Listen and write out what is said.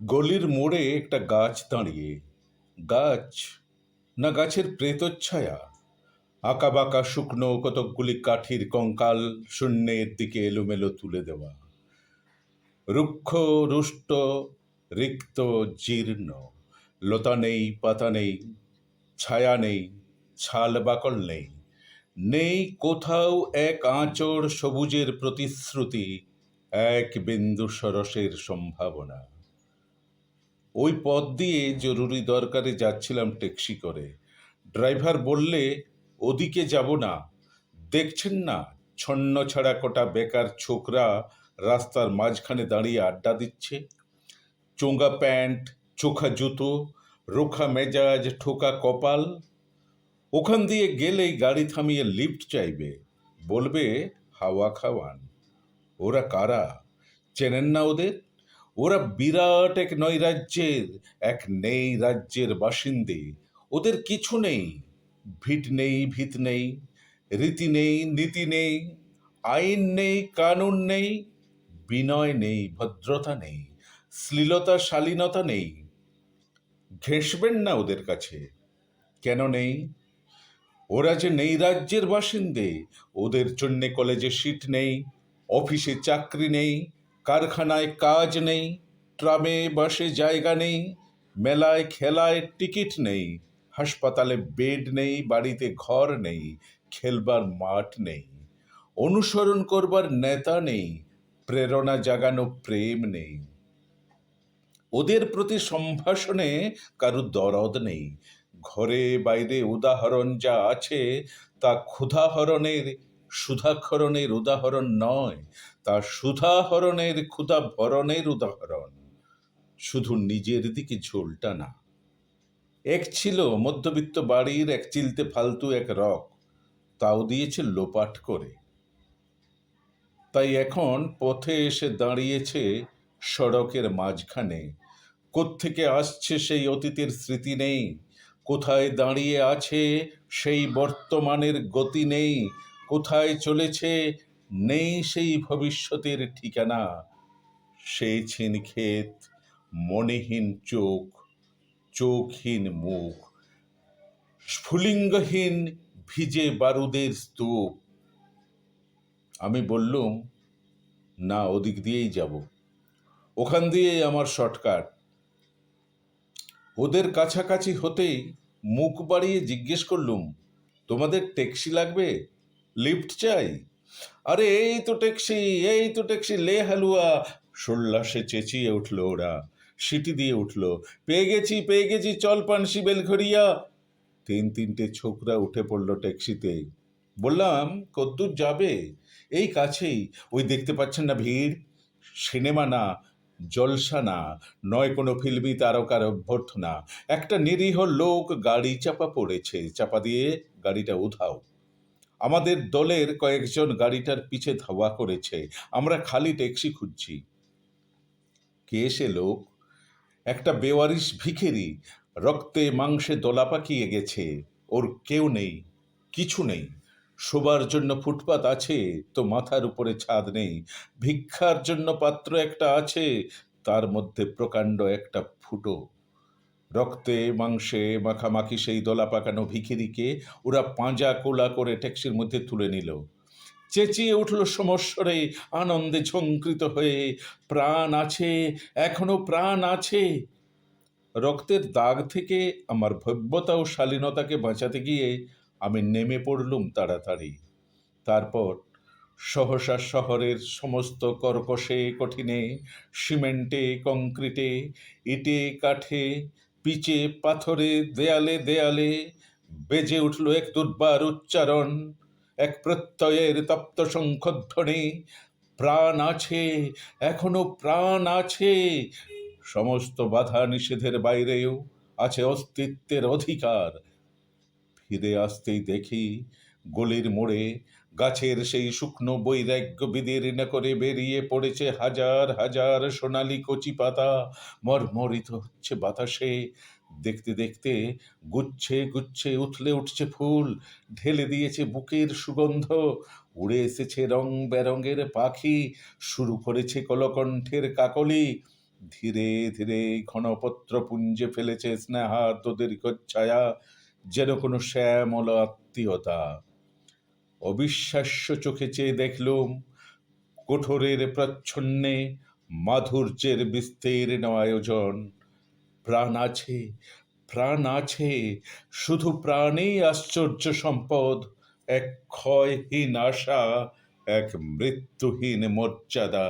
গলির মোড়ে একটা গাছ দাঁড়িয়ে। গাছ না গাছের প্রেতচ্ছায়া। আঁকাবাঁকা শুকনো কতকগুলি কাঠির কঙ্কাল শূন্যের দিকে এলোমেলো তুলে দেওয়া। রুক্ষ রুষ্ট, রিক্ত, জীর্ণ। লতা নেই, পাতা নেই, ছায়া নেই, ছাল বাকল নেই। নেই কোথাও এক আঁচড় সবুজের প্রতিশ্রুতি, এক বিন্দু সরসের সম্ভাবনা। ওই পথ দিয়ে জরুরি দরকারে যাচ্ছিলাম ট্যাক্সি করে। ড্রাইভার বললে, ওদিকে যাব না। দেখছেন না, ছন্ন ছাড়া কটা বেকার ছোকরা রাস্তার মাঝখানে দাঁড়িয়ে আড্ডা দিচ্ছে। চোঙ্গা প্যান্ট, চোখা জুতো, রোখা মেজাজ, ঠোকা কপাল। ওখান দিয়ে গেলেই গাড়ি থামিয়ে লিফট চাইবে, বলবে হাওয়া খাওয়ান। ওরা কারা? চেনেন না ওদের? ওরা বিরাট এক নৈরাজ্যের, এক নেই রাজ্যের বাসিন্দে। ওদের কিছু নেই, ভিট নেই, ভিত নেই, রীতি নেই, নীতি নেই, আইন নেই, কানুন নেই, বিনয় নেই, ভদ্রতা নেই, শ্লীলতা শালীনতা নেই। ঘেঁষবেন না ওদের কাছে। কেন নেই? ওরা যে নেই রাজ্যের বাসিন্দে, ওদের জন্যে কলেজে সিট নেই, অফিসে চাকরি নেই, কারখানায় কাজ নেই, ট্রামে বাসে জায়গা নেই, মেলায় খেলায় টিকিট নেই, হাসপাতালে বেড নেই, বাড়িতে ঘর নেই, খেলবার মাঠ নেই, অনুসরণ করবার নেতা নেই, প্রেরণা জাগানো প্রেম নেই। ওদের প্রতি সম্ভাষণে কারো দরদ নেই। ঘরে বাইরে উদাহরণ যা আছে তা ক্ষুধাহরণের সুধাক্ষরণের উদাহরণ নয়, তা সুধাহরণের ক্ষুধাভরণের উদাহরণ। শুধু নিজের দিকে ঝোলটা না। এক ছিল মধ্যবিত্ত বাড়ির এক চিলতে ফালতু এক রক, তাও দিয়েছে লোপাট করে। তাই এখন পথে এসে দাঁড়িয়েছে সড়কের মাঝখানে। কোত্থেকে আসছে সেই অতীতের স্মৃতি নেই, কোথায় দাঁড়িয়ে আছে সেই বর্তমানের গতি নেই, কোথায় চলেছে নেই সেই ভবিষ্যতের ঠিকানা। সেই ছিন ক্ষেত, মনেহীন চোখ, চোখহীন মুখ, স্ফুলিঙ্গহীন ভিজে বারুদের স্তূপ। আমি বললুম, না, ওদিক দিয়েই যাব, ওখান দিয়েই আমার শর্টকাট। ওদের কাছাকাছি হতেই মুখ বাড়িয়ে জিজ্ঞেস করলুম, তোমাদের ট্যাক্সি লাগবে? লিফট চাই? আরে এই তো ট্যাক্সি, এই তো ট্যাক্সি, লে হালুয়া। সোল্লাসে চেঁচিয়ে উঠল ওরা, সিটি দিয়ে উঠল, পেয়ে গেছি, পেয়ে গেছি, চল পানসি বেলঘরিয়া। তিনটে ছোকরা উঠে পড়ল ট্যাক্সিতে। বললাম, কদ্দূর যাবে? এই কাছেই, ওই দেখতে পাচ্ছেন না ভিড়? সিনেমা না, জলসা না, নয় কোনো ফিল্মি তারকার অভ্যর্থনা। একটা নিরীহ লোক গাড়ি চাপা পড়েছে, চাপা দিয়ে গাড়িটা উধাও। আমাদের দলের কয়েকজন গাড়িটার পিছে ধাওয়া করেছে। আমরা খালি ট্যাক্সি খুঁজছি। কে সে লোক? একটা বেওয়ারিশ ভিখিরি, রক্তে মাংসে দোলা পাকিয়ে গেছে। ওর কেউ নেই, কিছু নেই। শোবার জন্য ফুটপাত আছে তো মাথার উপরে ছাদ নেই। ভিক্ষার জন্য পাত্র একটা আছে, তার মধ্যে প্রকাণ্ড একটা ফুটো। রক্তে মাংসে মাখামাখি সেই দোলা পাকানো ভিখিরিকে ওরা পাঁজা কোলা করে ট্যাক্সির মধ্যে তুলে নিল। চেঁচিয়ে উঠল সমস্বরে, আনন্দে ঝঙ্কৃত হয়ে, প্রাণ আছে, এখনো প্রাণ আছে। রক্তের দাগ থেকে আমার ভব্যতা ও শালীনতাকে বাঁচাতে গিয়ে আমি নেমে পড়লুম তাড়াতাড়ি। তারপর সহসা শহরের সমস্ত কর্কশে কঠিনে, সিমেন্টে কংক্রিটে, ইটে কাঠে, পিচে পাথরে, দেয়ালে দেয়ালে বেজে উঠল এক দুর্বার উচ্চারণ, এক প্রত্যয়ের তপ্ত শঙ্খধ্বনি। প্রাণ আছে, এখনো প্রাণ আছে। সমস্ত বাধা নিষেধের বাইরেও আছে অস্তিত্বের অধিকার। ফিরে আসতেই দেখি গলির মোড়ে গাছের সেই শুকনো বৈরাগ্য বিদীর্ণ করে বেরিয়ে পড়েছে হাজার হাজার সোনালি কচি পাতা, মর্মরিত হচ্ছে বাতাসে। দেখতে দেখতে গুচ্ছে গুচ্ছে উথলে উঠছে ফুল, ঢেলে দিয়েছে বুকের সুগন্ধ। উড়ে এসেছে রং বেরঙের পাখি, শুরু করেছে কলকণ্ঠের কাকলি। ধীরে ধীরে ঘনপত্র পুঞ্জে ফেলেছে স্নেহার্ত দীর্ঘচ্ছায়া, যেন কোনো শ্যামল আত্মীয়তা। অবিশ্বাস্য চোখে চেয়ে দেখলুম কোঠরের প্রচ্ছন্নে মাধুর্যের বিস্তীর্ণ আয়োজন। প্রাণ আছে, প্রাণ আছে, শুধু প্রাণেই আশ্চর্য সম্পদ, এক ক্ষয়হীন আশা, এক মৃত্যুহীন মর্যাদা।